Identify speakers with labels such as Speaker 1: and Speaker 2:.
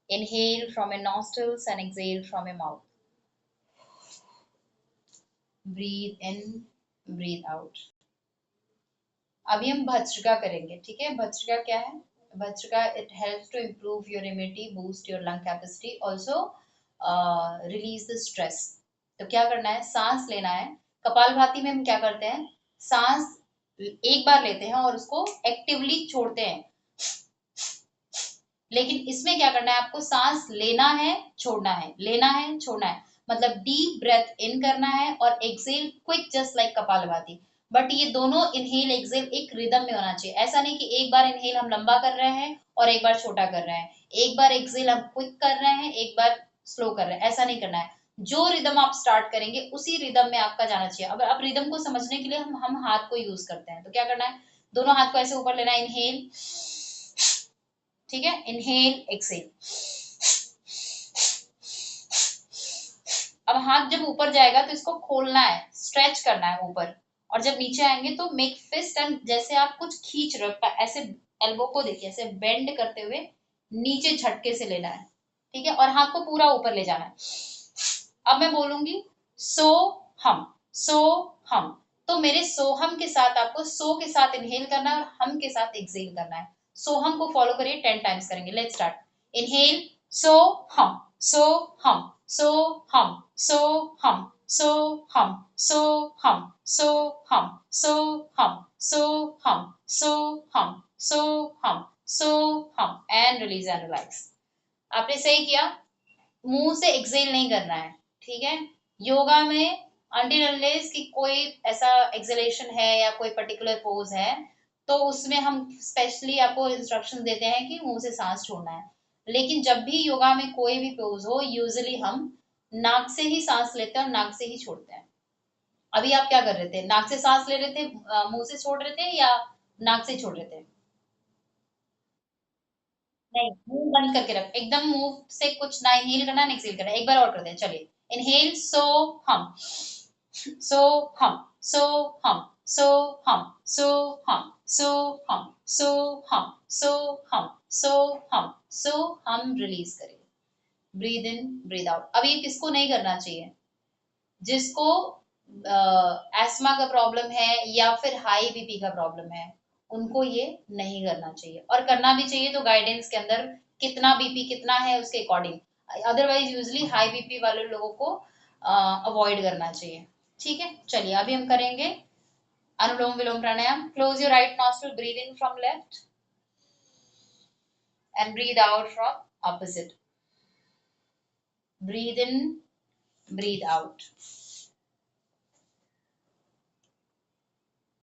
Speaker 1: Inhale from your nostrils and exhale from your mouth. Breathe in, breathe out. अभी हम भस्त्रिका करेंगे, ठीक है। भस्त्रिका क्या है? Bhastrika, it helps to improve your immunity, boost your lung capacity, also release the stress. तो क्या करना है? सांस लेना है। कपालभाति में हम क्या करते हैं? सांस एक बार लेते हैं और उसको एक्टिवली छोड़ते हैं, लेकिन इसमें क्या करना है? आपको सांस लेना है, छोड़ना है, लेना है, छोड़ना है, मतलब डीप ब्रेथ इन करना है और exhale quick, just like kapalbhati. But ये दोनों इनहेल एक्सेल एक रिदम में होना चाहिए। ऐसा नहीं कि एक बार इनहेल हम लंबा कर रहे हैं और एक बार छोटा कर रहे हैं, एक बार एक्सेल हम क्विक कर रहे हैं, एक बार स्लो कर रहे हैं, ऐसा नहीं करना है। जो रिदम आप स्टार्ट करेंगे उसी रिदम में आपका जाना चाहिए। अब रिदम को समझने के लिए हम हाथ को यूज करते हैं। तो क्या करना है? दोनों हाथ को ऐसे ऊपर लेना है, इनहेल, ठीक है, इनहेल एक्सेल। अब हाथ जब ऊपर जाएगा तो इसको खोलना है, स्ट्रेच करना है ऊपर, और जब नीचे आएंगे तो मेक फिस्ट, एंड जैसे आप कुछ खींच रहे हो, ऐसे एल्बो को देखिए, ऐसे बेंड करते हुए नीचे झटके से लेना है, ठीक है, और हाथ को पूरा ऊपर ले जाना है। अब मैं बोलूंगी सो हम, सो हम, तो मेरे सोहम के साथ आपको सो के साथ इनहेल करना है और हम के साथ एक्सेल करना है। सोहम को फॉलो करिए, 10 टाइम्स करेंगे। Let's start. इनहेल सो हम, सो हम, सो हम, सो हम, सो हम, सो हम, सो हम, सो हम, सो हम, सो हम, सो हम, सो हम, एंड रिलीज एंड रिलैक्स। आपने सही किया। मुंह से एक्सेल नहीं करना है, ठीक है। योगा में अनटिल अनलेस कि कोई ऐसा एक्सेलेशन है या कोई पर्टिकुलर पोज है, तो उसमें हम स्पेशली आपको इंस्ट्रक्शन देते हैं कि मुंह से सांस छोड़ना है। लेकिन जब भी योगा में कोई भी पोज हो, यूजुअली हम नाक से ही सांस लेते हैं और नाक से ही छोड़ते हैं। अभी आप क्या कर रहे थे? नाक से सांस ले रहे थे, मुंह से छोड़ रहे थे, या नाक से छोड़ रहे थे? नहीं, मुंह बंद करके रख, एकदम मुंह से कुछ ना इनहेल करना ना एक्सहेल करना। एक बार और करते हैं, चलिए। इनहेल सो हम, सो हम, सो हम, सो हम, सो हम, सो हम, सो हम, सो हम, सो हम, सो हम, रिलीज करिए। Breathe in, breathe out. अब ये किसको नहीं करना चाहिए? जिसको एस्मा का प्रॉब्लम है या फिर हाई बीपी का प्रॉब्लम है, उनको ये नहीं करना चाहिए। और करना भी चाहिए तो गाइडेंस के अंदर, कितना बीपी कितना है उसके according. Otherwise usually high BP वाले लोगों को अवॉइड करना चाहिए, ठीक है। चलिए अभी हम करेंगे anulom vilom pranayama. Close your right nostril, breathe in from left and breathe out from opposite. Breathe in, breathe out.